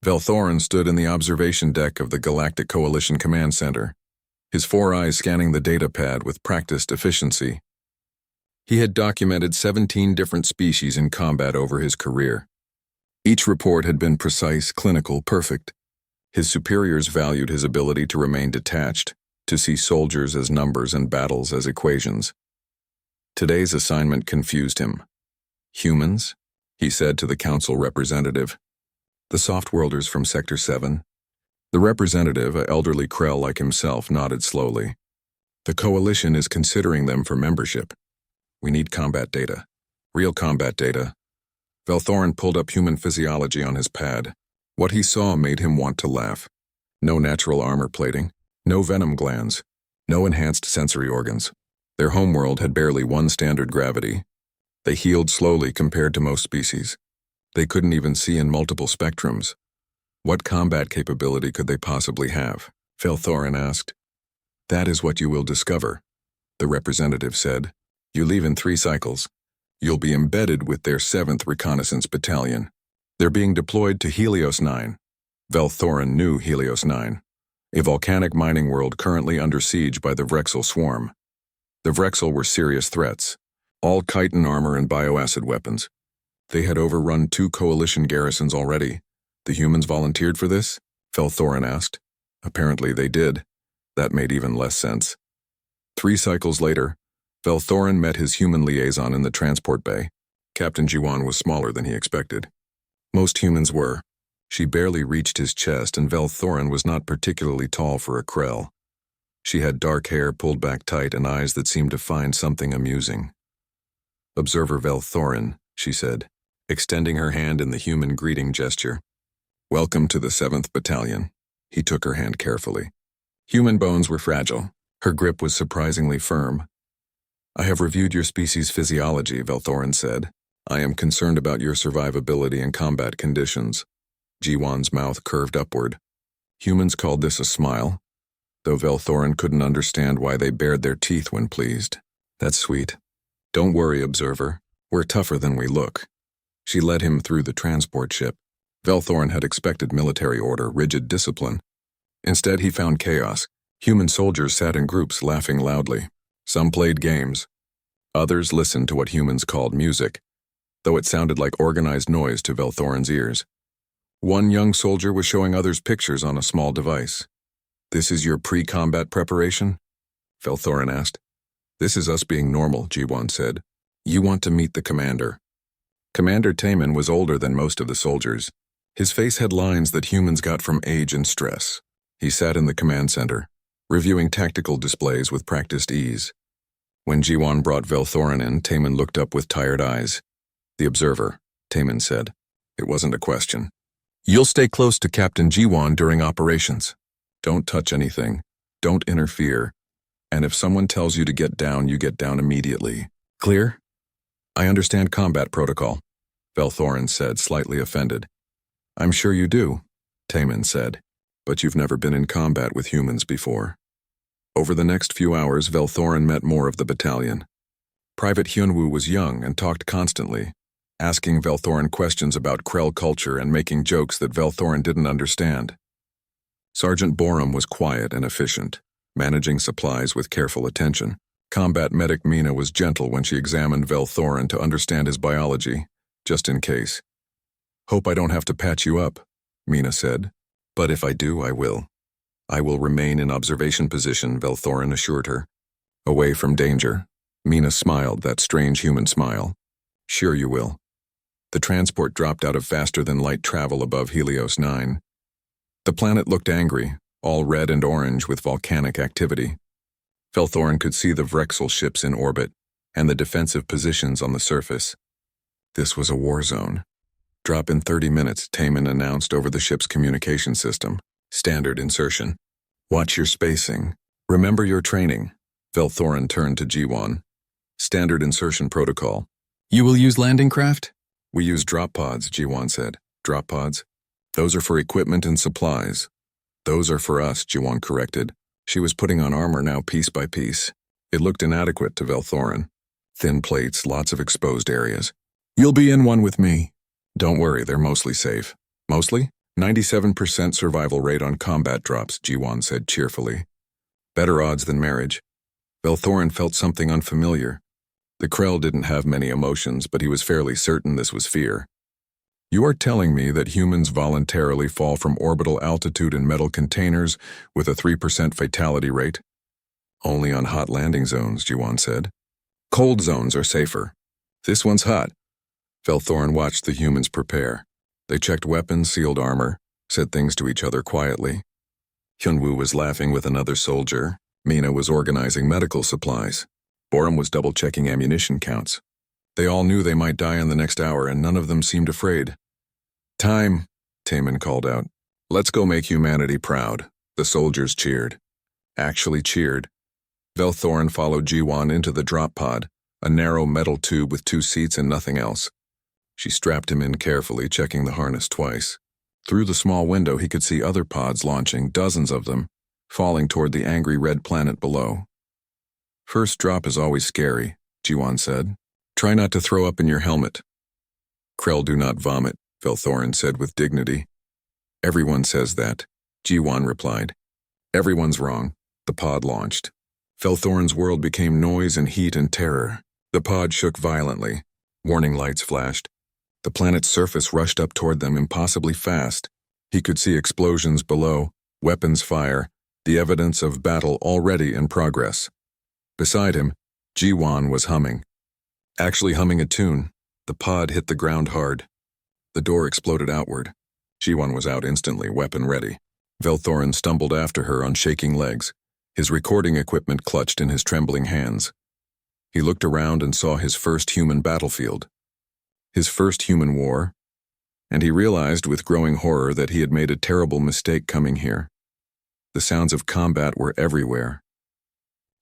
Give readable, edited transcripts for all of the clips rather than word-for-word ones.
Velthorin stood in the observation deck of the Galactic Coalition Command Center, his 4 eyes scanning the data pad with practiced efficiency. He had documented 17 different species in combat over his career. Each report had been precise, clinical, perfect. His superiors valued his ability to remain detached, to see soldiers as numbers and battles as equations. Today's assignment confused him. Humans? He said to the council representative. The soft-worlders from Sector 7? The representative, an elderly Krell like himself, nodded slowly. The Coalition is considering them for membership. We need combat data. Real combat data. Velthorin pulled up human physiology on his pad. What he saw made him want to laugh. No natural armor plating, no venom glands, no enhanced sensory organs. Their homeworld had barely 1 standard gravity. They healed slowly compared to most species. They couldn't even see in multiple spectrums. What combat capability could they possibly have? Velthorin asked. That is what you will discover, the representative said. You leave in 3 cycles. You'll be embedded with their 7th Reconnaissance Battalion. They're being deployed to Helios 9. Velthorin knew Helios 9, a volcanic mining world currently under siege by the Vrexel swarm. The Vrexel were serious threats, all chitin armor and bioacid weapons. They had overrun 2 coalition garrisons already. The humans volunteered for this? Velthorin asked. Apparently they did. That made even less sense. 3 cycles later, Velthorin met his human liaison in the transport bay. Captain Jiwan was smaller than he expected. Most humans were. She barely reached his chest, and Velthorin was not particularly tall for a Krell. She had dark hair pulled back tight and eyes that seemed to find something amusing. Observer Velthorin, she said, extending her hand in the human greeting gesture. Welcome to the 7th Battalion. He took her hand carefully. Human bones were fragile. Her grip was surprisingly firm. I have reviewed your species' physiology, Velthorin said. I am concerned about your survivability in combat conditions. Jiwan's mouth curved upward. Humans called this a smile, though Velthorin couldn't understand why they bared their teeth when pleased. That's sweet. Don't worry, Observer. We're tougher than we look. She led him through the transport ship. Velthorin had expected military order, rigid discipline. Instead, he found chaos. Human soldiers sat in groups, laughing loudly. Some played games. Others listened to what humans called music, though it sounded like organized noise to Velthorin's ears. One young soldier was showing others pictures on a small device. This is your pre-combat preparation? Velthorin asked. This is us being normal, Jiwan said. You want to meet the commander. Commander Taman was older than most of the soldiers. His face had lines that humans got from age and stress. He sat in the command center, reviewing tactical displays with practiced ease. When Jiwan brought Velthorin in, Taman looked up with tired eyes. The Observer, Taman said. It wasn't a question. You'll stay close to Captain Jiwan during operations. Don't touch anything. Don't interfere. And if someone tells you to get down, you get down immediately. Clear? I understand combat protocol, Velthorin said, slightly offended. I'm sure you do, Taman said, but you've never been in combat with humans before. Over the next few hours, Velthorin met more of the battalion. Private Hyunwoo was young and talked constantly, asking Velthorin questions about Krell culture and making jokes that Velthorin didn't understand. Sergeant Borum was quiet and efficient, managing supplies with careful attention. Combat medic Mina was gentle when she examined Velthorin to understand his biology, just in case. Hope I don't have to patch you up, Mina said. But if I do, I will. I will remain in observation position, Velthorin assured her. Away from danger. Mina smiled, that strange human smile. Sure you will. The transport dropped out of faster-than-light travel above Helios 9. The planet looked angry, all red and orange with volcanic activity. Velthorin could see the Vrexel ships in orbit and the defensive positions on the surface. This was a war zone. Drop in 30 minutes, Taman announced over the ship's communication system. Standard insertion. Watch your spacing. Remember your training. Velthorin turned to Jiwan. Standard insertion protocol. You will use landing craft? We use drop pods, Jiwan said. Drop pods? Those are for equipment and supplies. Those are for us, Jiwan corrected. She was putting on armor now piece by piece. It looked inadequate to Velthorin. Thin plates, lots of exposed areas. You'll be in one with me. Don't worry, they're mostly safe. Mostly? 97% survival rate on combat drops, Jiwan said cheerfully. Better odds than marriage. Velthorin felt something unfamiliar. The Krell didn't have many emotions, but he was fairly certain this was fear. You are telling me that humans voluntarily fall from orbital altitude in metal containers with a 3% fatality rate? Only on hot landing zones, Jiwan said. Cold zones are safer. This one's hot. Velthorin watched the humans prepare. They checked weapons, sealed armor, said things to each other quietly. Hyunwoo was laughing with another soldier. Mina was organizing medical supplies. Borum was double-checking ammunition counts. They all knew they might die in the next hour, and none of them seemed afraid. Time, Taemin called out. Let's go make humanity proud. The soldiers cheered. Actually cheered. Velthorin followed Jiwan into the drop pod, a narrow metal tube with 2 seats and nothing else. She strapped him in carefully, checking the harness twice. Through the small window, he could see other pods launching, dozens of them, falling toward the angry red planet below. First drop is always scary, Jiwan said. Try not to throw up in your helmet. Krell do not vomit, Velthorin said with dignity. Everyone says that, Jiwan replied. Everyone's wrong. The pod launched. Velthorin's world became noise and heat and terror. The pod shook violently. Warning lights flashed. The planet's surface rushed up toward them impossibly fast. He could see explosions below, weapons fire, the evidence of battle already in progress. Beside him, Jiwan was humming. Actually humming a tune. The pod hit the ground hard. The door exploded outward. Jiwan was out instantly, weapon ready. Velthorin stumbled after her on shaking legs, his recording equipment clutched in his trembling hands. He looked around and saw his first human battlefield. His first human war. And he realized with growing horror that he had made a terrible mistake coming here. The sounds of combat were everywhere.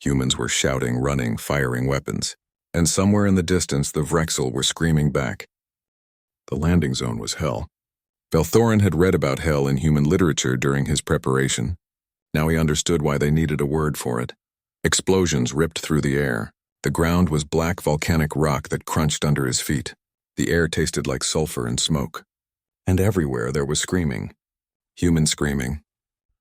Humans were shouting, running, firing weapons. And somewhere in the distance the Vrexel were screaming back. The landing zone was hell. Velthorin had read about hell in human literature during his preparation. Now he understood why they needed a word for it. Explosions ripped through the air. The ground was black volcanic rock that crunched under his feet. The air tasted like sulfur and smoke. And everywhere there was screaming. Human screaming.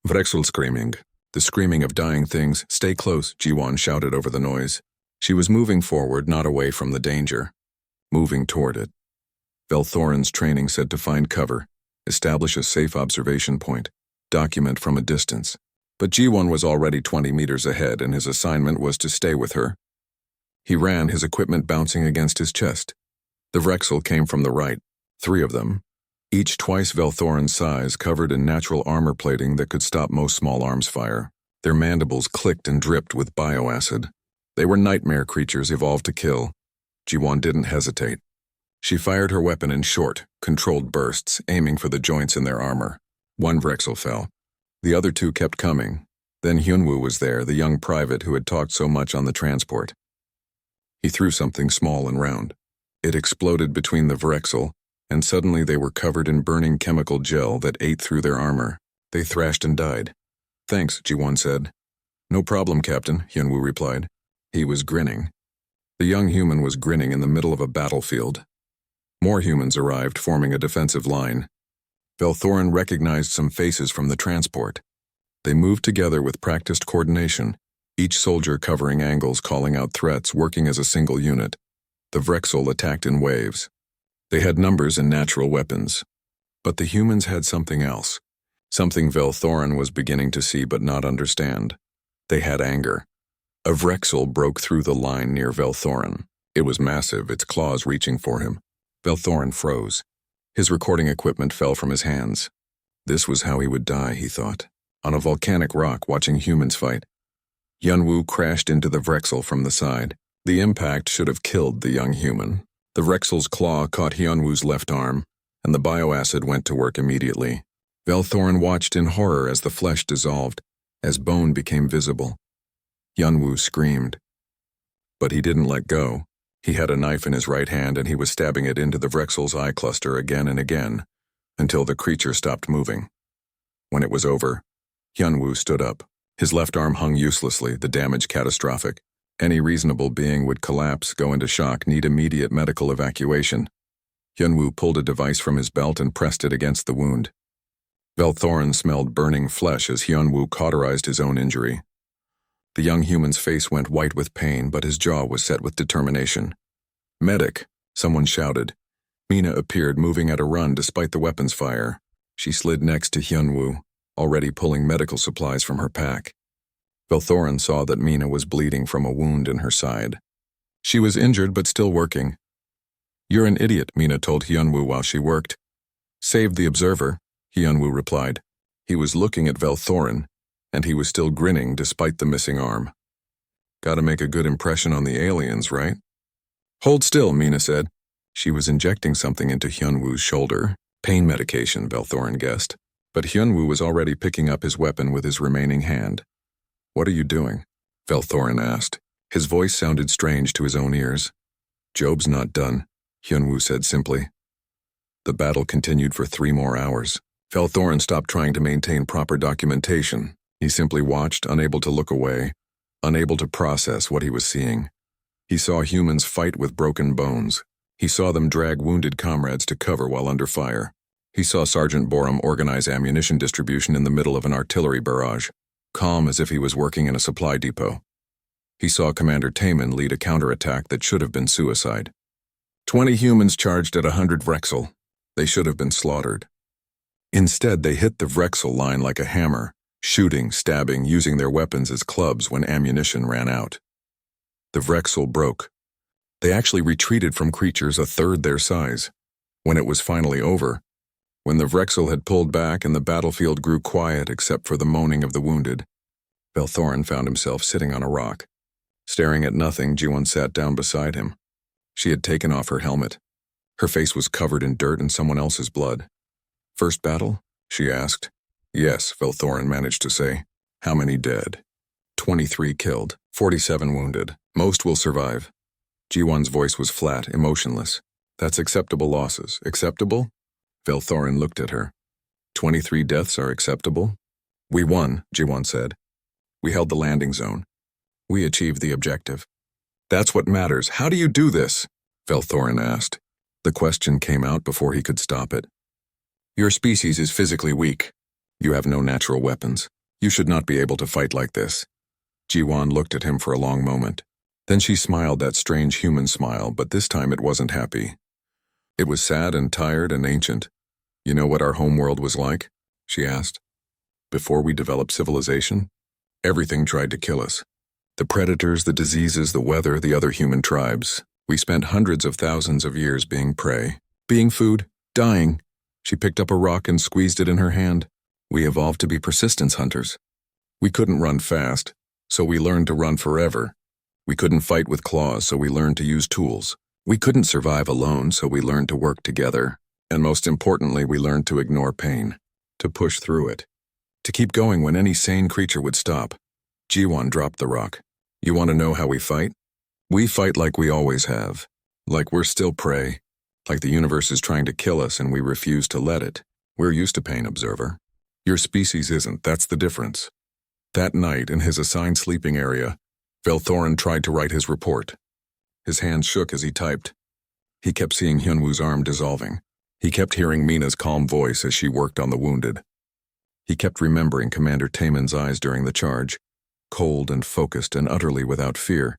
Vrexel screaming. The screaming of dying things. Stay close, Jiwan shouted over the noise. She was moving forward, not away from the danger. Moving toward it. Velthorin's training said to find cover, establish a safe observation point, document from a distance. But Jiwan was already 20 meters ahead, and his assignment was to stay with her. He ran, his equipment bouncing against his chest. The Vrexel came from the right, 3 of them, each twice Velthorin's size, covered in natural armor plating that could stop most small arms fire. Their mandibles clicked and dripped with bioacid. They were nightmare creatures evolved to kill. Jiwan didn't hesitate. She fired her weapon in short, controlled bursts, aiming for the joints in their armor. 1 Vrexel fell. The other 2 kept coming. Then Hyunwoo was there, the young private who had talked so much on the transport. He threw something small and round. It exploded between the Vrexel, and suddenly they were covered in burning chemical gel that ate through their armor. They thrashed and died. Thanks, Jiwan said. No problem, Captain, Hyunwoo replied. He was grinning. The young human was grinning in the middle of a battlefield. More humans arrived, forming a defensive line. Velthorin recognized some faces from the transport. They moved together with practiced coordination, each soldier covering angles, calling out threats, working as a single unit. The Vrexel attacked in waves. They had numbers and natural weapons. But the humans had something else. Something Velthorin was beginning to see but not understand. They had anger. A Vrexel broke through the line near Velthorin. It was massive, its claws reaching for him. Velthorin froze. His recording equipment fell from his hands. This was how he would die, he thought. On a volcanic rock, watching humans fight. Hyunwoo crashed into the Vrexel from the side. The impact should have killed the young human. The Vrexel's claw caught Hyunwoo's left arm, and the bioacid went to work immediately. Velthorin watched in horror as the flesh dissolved, as bone became visible. Hyunwoo screamed. But he didn't let go. He had a knife in his right hand and he was stabbing it into the Vrexel's eye cluster again and again, until the creature stopped moving. When it was over, Hyunwoo stood up. His left arm hung uselessly, the damage catastrophic. Any reasonable being would collapse, go into shock, need immediate medical evacuation. Hyunwoo pulled a device from his belt and pressed it against the wound. Velthorin smelled burning flesh as Hyunwoo cauterized his own injury. The young human's face went white with pain, but his jaw was set with determination. "Medic!" someone shouted. Mina appeared, moving at a run despite the weapon's fire. She slid next to Hyunwoo, already pulling medical supplies from her pack. Velthorin saw that Mina was bleeding from a wound in her side. She was injured but still working. "You're an idiot," Mina told Hyunwoo while she worked. "Saved the observer," Hyunwoo replied. He was looking at Velthorin, and he was still grinning despite the missing arm. "Gotta make a good impression on the aliens, right?" "Hold still," Mina said. She was injecting something into Hyunwoo's shoulder. Pain medication, Velthorin guessed. But Hyunwoo was already picking up his weapon with his remaining hand. "What are you doing?" Velthorin asked. His voice sounded strange to his own ears. "Job's not done," Hyunwoo said simply. The battle continued for 3 more hours. Velthorin stopped trying to maintain proper documentation. He simply watched, unable to look away, unable to process what he was seeing. He saw humans fight with broken bones. He saw them drag wounded comrades to cover while under fire. He saw Sergeant Borum organize ammunition distribution in the middle of an artillery barrage, calm as if he was working in a supply depot. He saw Commander Taman lead a counterattack that should have been suicide. 20 humans charged at 100 Vrexel. They should have been slaughtered. Instead, they hit the Vrexel line like a hammer, shooting, stabbing, using their weapons as clubs when ammunition ran out. The Vrexel broke. They actually retreated from creatures a third their size. When it was finally over, when the Vrexel had pulled back and the battlefield grew quiet except for the moaning of the wounded, Velthorin found himself sitting on a rock. Staring at nothing, Jiwon sat down beside him. She had taken off her helmet. Her face was covered in dirt and someone else's blood. "First battle?" she asked. "Yes," Velthorin managed to say. "How many dead?" 23 killed, 47 wounded. Most will survive." Jiwon's voice was flat, emotionless. "That's acceptable losses. Acceptable?" Velthorin looked at her. 23 deaths are acceptable? "We won," Jiwon said. "We held the landing zone. We achieved the objective." "That's what matters. How do you do this?" Velthorin asked. The question came out before he could stop it. "Your species is physically weak. You have no natural weapons. You should not be able to fight like this." Jiwon looked at him for a long moment. Then she smiled that strange human smile, but this time it wasn't happy. It was sad and tired and ancient. "You know what our homeworld was like?" she asked. "Before we developed civilization, everything tried to kill us. The predators, the diseases, the weather, the other human tribes. We spent hundreds of thousands of years being prey, being food, dying." She picked up a rock and squeezed it in her hand. "We evolved to be persistence hunters. We couldn't run fast, so we learned to run forever. We couldn't fight with claws, so we learned to use tools. We couldn't survive alone, so we learned to work together. And most importantly, we learned to ignore pain, to push through it, to keep going when any sane creature would stop." Jiwon dropped the rock. "You want to know how we fight? We fight like we always have. Like we're still prey. Like the universe is trying to kill us and we refuse to let it. We're used to pain, observer. Your species isn't, that's the difference." That night, in his assigned sleeping area, Velthorin tried to write his report. His hands shook as he typed. He kept seeing Hyunwoo's arm dissolving. He kept hearing Mina's calm voice as she worked on the wounded. He kept remembering Commander Taman's eyes during the charge, cold and focused and utterly without fear.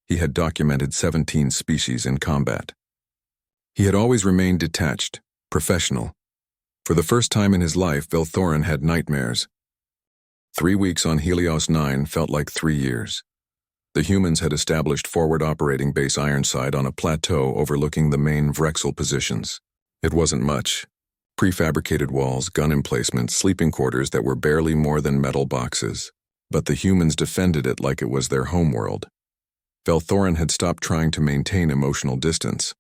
He had documented 17 species in combat. He had always remained detached, professional. For the first time in his life, Velthorin had nightmares. 3 weeks on Helios 9 felt like 3 years. The humans had established forward operating base Ironside on a plateau overlooking the main Vrexel positions. It wasn't much. Prefabricated walls, gun emplacements, sleeping quarters that were barely more than metal boxes. But the humans defended it like it was their homeworld. Velthorin had stopped trying to maintain emotional distance.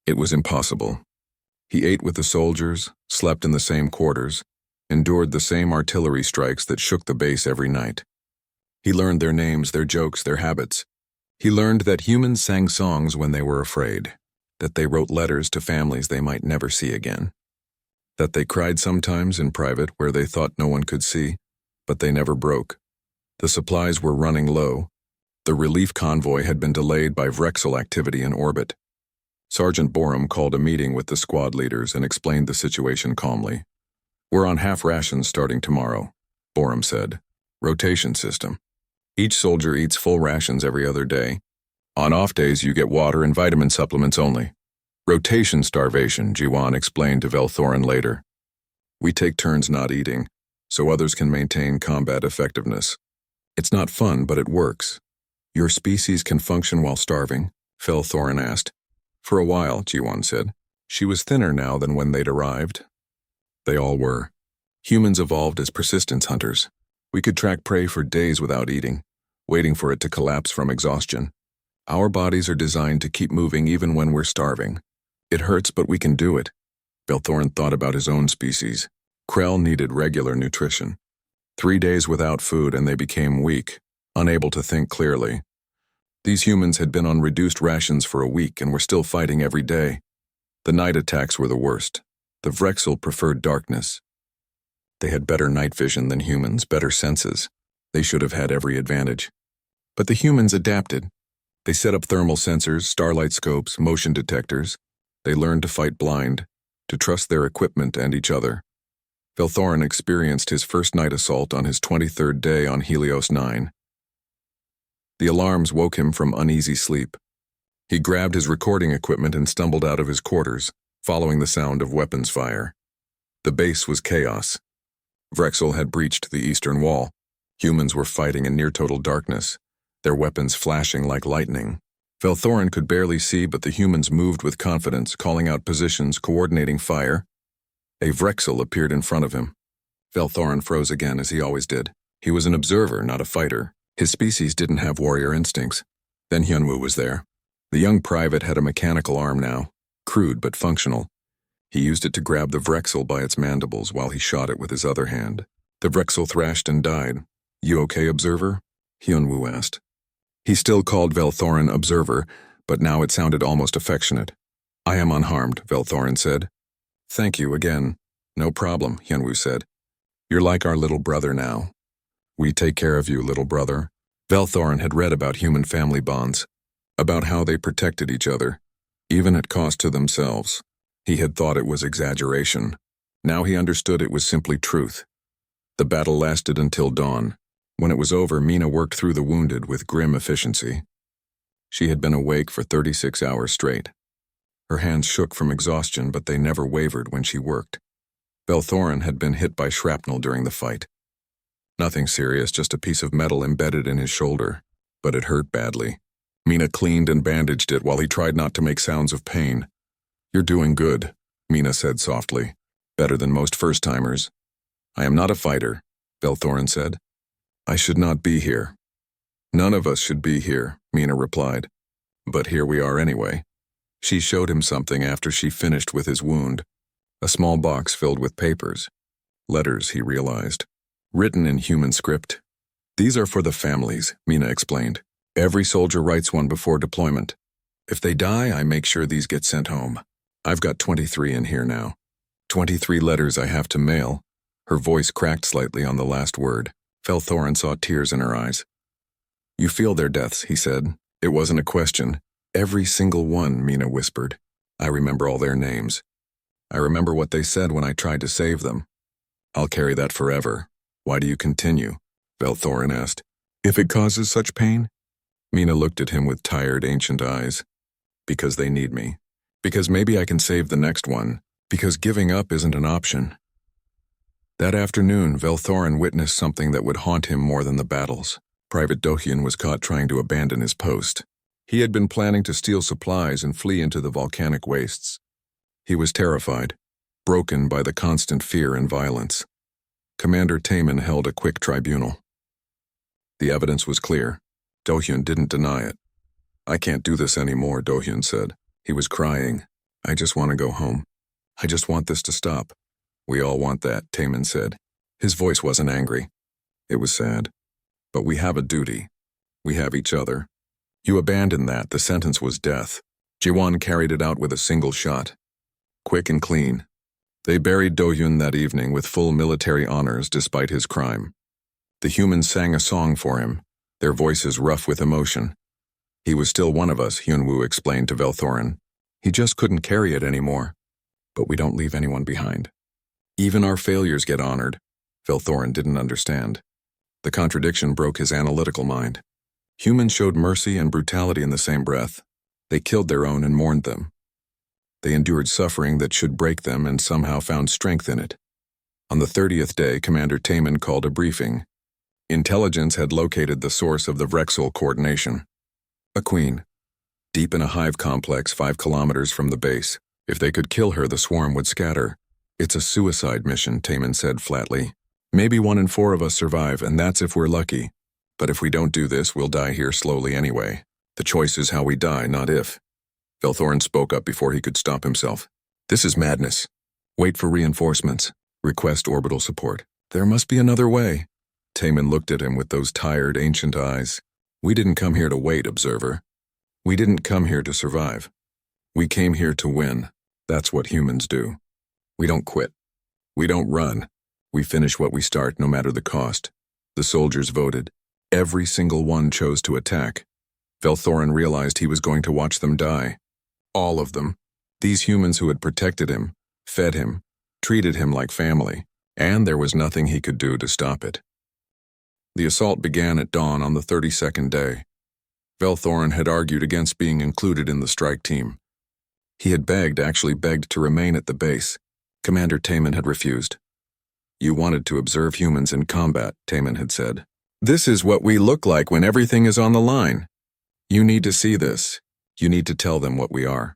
It was impossible. He ate with the soldiers, slept in the same quarters, endured the same artillery strikes that shook the base every night. He learned their names, their jokes, their habits. He learned that humans sang songs when they were afraid, that they wrote letters to families they might never see again, that they cried sometimes in private where they thought no one could see, but they never broke. The supplies were running low. The relief convoy had been delayed by Vrexel activity in orbit. Sergeant Borum called a meeting with the squad leaders and explained the situation calmly. We're on half rations starting tomorrow, Borum said. Rotation system. Each soldier eats full rations every other day. On off days, you get water and vitamin supplements only. Rotation starvation, Jiwan explained to Velthorin later. We take turns not eating, so others can maintain combat effectiveness. It's not fun, but it works. Your species can function while starving? Velthorin asked. For a while, Jiwan said. She was thinner now than when they'd arrived. They all were. Humans evolved as persistence hunters. We could track prey for days without eating, waiting for it to collapse from exhaustion. Our bodies are designed to keep moving even when we're starving. It hurts, but we can do it. Velthorin thought about his own species. Krell needed regular nutrition. 3 days without food and they became weak, unable to think clearly. These humans had been on reduced rations for a week and were still fighting every day. The night attacks were the worst. The Vrexel preferred darkness. They had better night vision than humans, better senses. They should have had every advantage. But the humans adapted. They set up thermal sensors, starlight scopes, motion detectors. They learned to fight blind, to trust their equipment and each other. Velthorin experienced his first night assault on his 23rd day on Helios 9. The alarms woke him from uneasy sleep. He grabbed his recording equipment and stumbled out of his quarters, following the sound of weapons fire. The base was chaos. Vrexel had breached the eastern wall. Humans were fighting in near-total darkness, their weapons flashing like lightning. Velthorin could barely see, but the humans moved with confidence, calling out positions, coordinating fire. A Vrexel appeared in front of him. Velthorin froze again, as he always did. He was an observer, not a fighter. His species didn't have warrior instincts. Then Hyunwoo was there. The young private had a mechanical arm now, crude but functional. He used it to grab the Vrexel by its mandibles while he shot it with his other hand. The Vrexel thrashed and died. You okay, observer? Hyunwoo asked. He still called Velthorin observer, but now it sounded almost affectionate. I am unharmed, Velthorin said. Thank you again. No problem, Hyunwoo said. You're like our little brother now. We take care of you, little brother. Velthorin had read about human family bonds, about how they protected each other, even at cost to themselves. He had thought it was exaggeration. Now he understood it was simply truth. The battle lasted until dawn. When it was over, Mina worked through the wounded with grim efficiency. She had been awake for 36 hours straight. Her hands shook from exhaustion, but they never wavered when she worked. Velthorin had been hit by shrapnel during the fight. Nothing serious, just a piece of metal embedded in his shoulder, but it hurt badly. Mina cleaned and bandaged it while he tried not to make sounds of pain. You're doing good, Mina said softly. Better than most first-timers. I am not a fighter, Velthorin said. I should not be here. None of us should be here, Mina replied. But here we are anyway. She showed him something after she finished with his wound. A small box filled with papers. Letters, he realized. Written in human script. These are for the families, Mina explained. Every soldier writes one before deployment. If they die, I make sure these get sent home. I've got 23 in here now. 23 letters I have to mail. Her voice cracked slightly on the last word. Velthorin saw tears in her eyes. You feel their deaths, he said. It wasn't a question. Every single one, Mina whispered. I remember all their names. I remember what they said when I tried to save them. I'll carry that forever. Why do you continue? Velthorin asked. If it causes such pain? Mina looked at him with tired, ancient eyes. Because they need me. Because maybe I can save the next one. Because giving up isn't an option. That afternoon, Velthorin witnessed something that would haunt him more than the battles. Private Dohyun was caught trying to abandon his post. He had been planning to steal supplies and flee into the volcanic wastes. He was terrified, broken by the constant fear and violence. Commander Taemin held a quick tribunal. The evidence was clear. Dohyun didn't deny it. I can't do this anymore, Dohyun said. He was crying. I just want to go home. I just want this to stop. We all want that, Taemin said. His voice wasn't angry. It was sad. But we have a duty. We have each other. You abandon that, the sentence was death. Jiwan carried it out with a single shot. Quick and clean. They buried Dohyun that evening with full military honors despite his crime. The humans sang a song for him, their voices rough with emotion. He was still one of us, Hyunwoo explained to Velthorin. He just couldn't carry it anymore. But we don't leave anyone behind. Even our failures get honored. Velthorin didn't understand. The contradiction broke his analytical mind. Humans showed mercy and brutality in the same breath. They killed their own and mourned them. They endured suffering that should break them and somehow found strength in it. On the 30th day, Commander Taman called a briefing. Intelligence had located the source of the Vrexel coordination. A queen, deep in a hive complex 5 kilometers from the base. If they could kill her, the swarm would scatter. It's a suicide mission, Taman said flatly. Maybe 1 in 4 of us survive, and that's if we're lucky. But if we don't do this, we'll die here slowly anyway. The choice is how we die, not if. Velthorin spoke up before he could stop himself. This is madness. Wait for reinforcements. Request orbital support. There must be another way. Taman looked at him with those tired, ancient eyes. We didn't come here to wait, observer. We didn't come here to survive. We came here to win. That's what humans do. We don't quit. We don't run. We finish what we start, no matter the cost. The soldiers voted. Every single one chose to attack. Velthorin realized he was going to watch them die. All of them. These humans who had protected him, fed him, treated him like family, and there was nothing he could do to stop it. The assault began at dawn on the 32nd day. Velthorin had argued against being included in the strike team. He had actually begged to remain at the base. Commander Taman had refused. You wanted to observe humans in combat, Taman had said. This is what we look like when everything is on the line. You need to see this. You need to tell them what we are.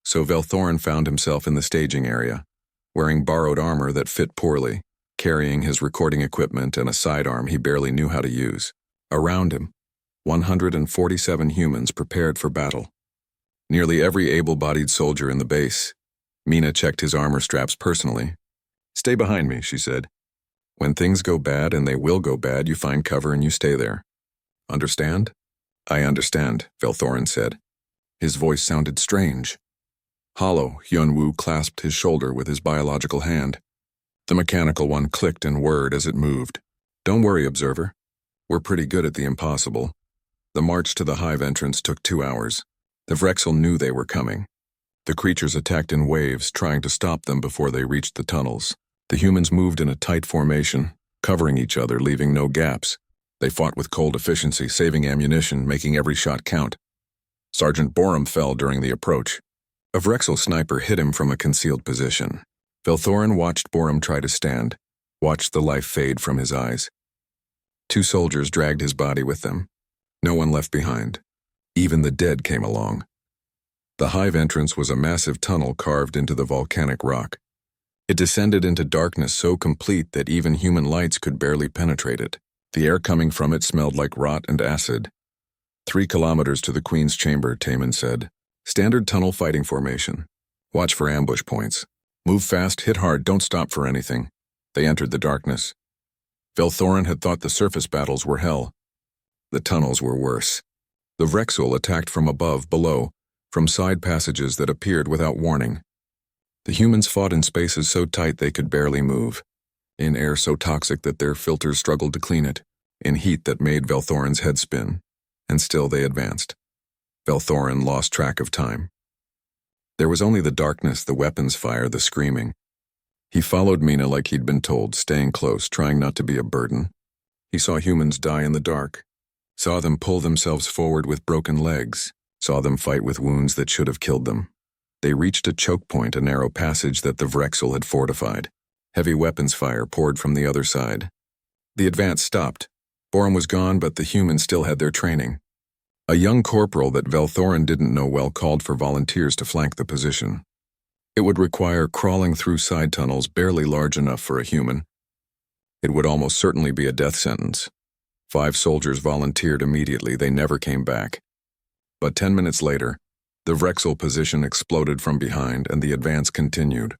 So Velthorin found himself in the staging area, wearing borrowed armor that fit poorly, carrying his recording equipment and a sidearm he barely knew how to use. Around him, 147 humans prepared for battle. Nearly every able-bodied soldier in the base. Mina checked his armor straps personally. Stay behind me, she said. When things go bad, and they will go bad, you find cover and you stay there. Understand? I understand, Velthorin said. His voice sounded strange. Hollow, Hyunwoo clasped his shoulder with his biological hand. The mechanical one clicked and whirred as it moved. Don't worry, observer. We're pretty good at the impossible. The march to the hive entrance took 2 hours. The Vrexel knew they were coming. The creatures attacked in waves, trying to stop them before they reached the tunnels. The humans moved in a tight formation, covering each other, leaving no gaps. They fought with cold efficiency, saving ammunition, making every shot count. Sergeant Borum fell during the approach. A Vrexel sniper hit him from a concealed position. Velthorin watched Borum try to stand, watched the life fade from his eyes. 2 soldiers dragged his body with them. No one left behind. Even the dead came along. The hive entrance was a massive tunnel carved into the volcanic rock. It descended into darkness so complete that even human lights could barely penetrate it. The air coming from it smelled like rot and acid. 3 kilometers to the Queen's chamber, Taman said. Standard tunnel fighting formation. Watch for ambush points. Move fast, hit hard, don't stop for anything. They entered the darkness. Velthorin had thought the surface battles were hell. The tunnels were worse. The Vrexel attacked from above, below, from side passages that appeared without warning. The humans fought in spaces so tight they could barely move, in air so toxic that their filters struggled to clean it, in heat that made Velthorin's head spin, and still they advanced. Velthorin lost track of time. There was only the darkness, the weapons fire, the screaming. He followed Mina like he'd been told, staying close, trying not to be a burden. He saw humans die in the dark, saw them pull themselves forward with broken legs, saw them fight with wounds that should have killed them. They reached a choke point, a narrow passage that the Vrexel had fortified. Heavy weapons fire poured from the other side. The advance stopped. Borum was gone, but the humans still had their training. A young corporal that Velthorin didn't know well called for volunteers to flank the position. It would require crawling through side tunnels barely large enough for a human. It would almost certainly be a death sentence. 5 soldiers volunteered immediately. They never came back. But 10 minutes later, the Vrexel position exploded from behind and the advance continued.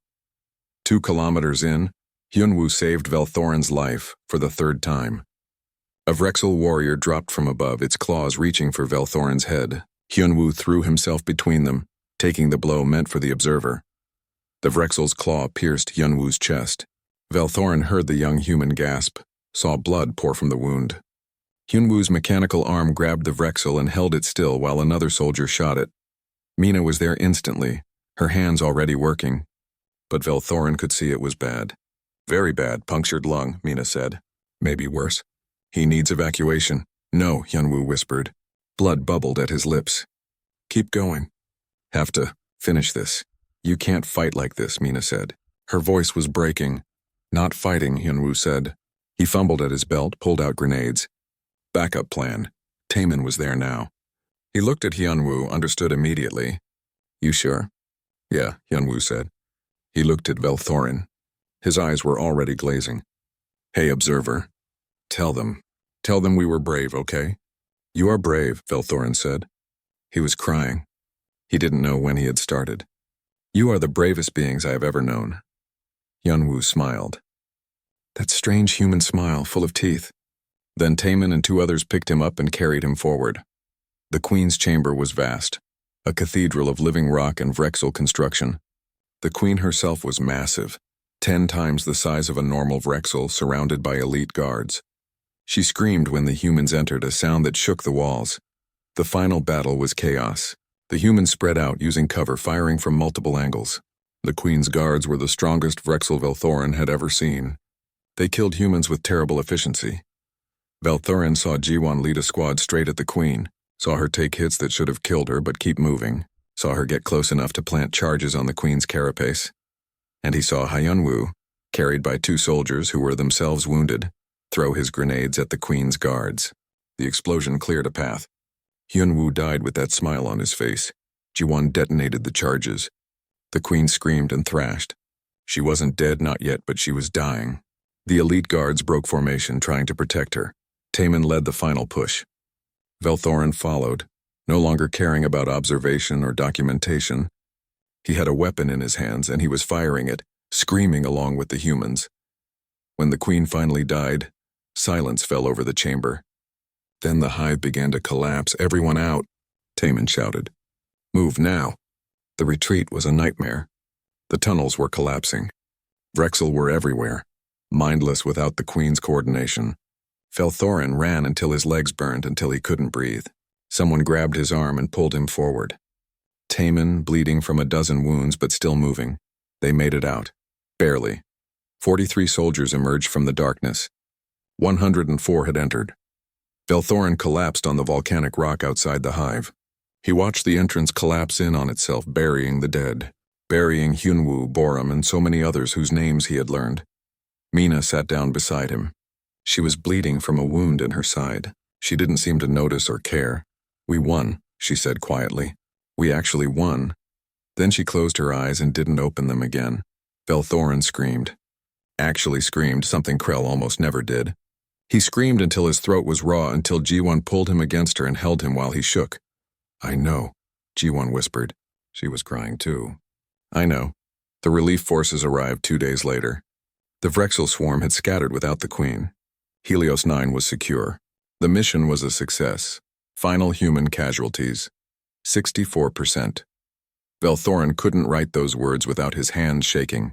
2 kilometers in, Hyunwoo saved Velthorin's life for the 3rd time. A Vrexel warrior dropped from above, its claws reaching for Velthorin's head. Hyunwoo threw himself between them, taking the blow meant for the observer. The Vrexel's claw pierced Hyunwoo's chest. Velthorin heard the young human gasp, saw blood pour from the wound. Hyunwoo's mechanical arm grabbed the Vrexel and held it still while another soldier shot it. Mina was there instantly, her hands already working. But Velthorin could see it was bad. Very bad, punctured lung, Mina said. Maybe worse. He needs evacuation. No, Hyunwoo whispered. Blood bubbled at his lips. Keep going. Have to finish this. You can't fight like this, Mina said. Her voice was breaking. Not fighting, Hyunwoo said. He fumbled at his belt, pulled out grenades. Backup plan. Taemin was there now. He looked at Hyunwoo, understood immediately. You sure? Yeah, Hyunwoo said. He looked at Velthorin. His eyes were already glazing. Hey, observer. Tell them we were brave, okay? You are brave, Velthorin said. He was crying. He didn't know when he had started. You are the bravest beings I have ever known. Hyunwoo smiled. That strange human smile, full of teeth. Then Taemin and two others picked him up and carried him forward. The Queen's chamber was vast, a cathedral of living rock and Vrexel construction. The Queen herself was massive, 10 times the size of a normal Vrexel, surrounded by elite guards. She screamed when the humans entered, a sound that shook the walls. The final battle was chaos. The humans spread out using cover, firing from multiple angles. The Queen's guards were the strongest Vrexel Velthorin had ever seen. They killed humans with terrible efficiency. Velthorin saw Jiwon lead a squad straight at the Queen, saw her take hits that should have killed her but keep moving, saw her get close enough to plant charges on the Queen's carapace. And he saw Hyunwoo, carried by 2 soldiers who were themselves wounded, throw his grenades at the Queen's guards. The explosion cleared a path. Hyunwoo died with that smile on his face. Jiwon detonated the charges. The Queen screamed and thrashed. She wasn't dead, not yet, but she was dying. The elite guards broke formation, trying to protect her. Taemin led the final push. Velthorin followed, no longer caring about observation or documentation. He had a weapon in his hands, and he was firing it, screaming along with the humans. When the Queen finally died, silence fell over the chamber. Then the hive began to collapse. Everyone out, Taemin shouted. Move now. The retreat was a nightmare. The tunnels were collapsing. Vrexel were everywhere, mindless without the Queen's coordination. Velthorin ran until his legs burned, until he couldn't breathe. Someone grabbed his arm and pulled him forward. Taemin, bleeding from a dozen wounds but still moving. They made it out. Barely. 43 soldiers emerged from the darkness. 104 had entered. Velthorin collapsed on the volcanic rock outside the hive. He watched the entrance collapse in on itself, burying the dead, burying Hyunwoo, Borum, and so many others whose names he had learned. Mina sat down beside him. She was bleeding from a wound in her side. She didn't seem to notice or care. We won, she said quietly. We actually won. Then she closed her eyes and didn't open them again. Velthorin screamed. Actually screamed, something Krell almost never did. He screamed until his throat was raw, until Jiwon pulled him against her and held him while he shook. I know, Jiwon whispered. She was crying too. I know. The relief forces arrived 2 days later. The Vrexel swarm had scattered without the Queen. Helios 9 was secure. The mission was a success. Final human casualties. 64%. Velthorin couldn't write those words without his hands shaking.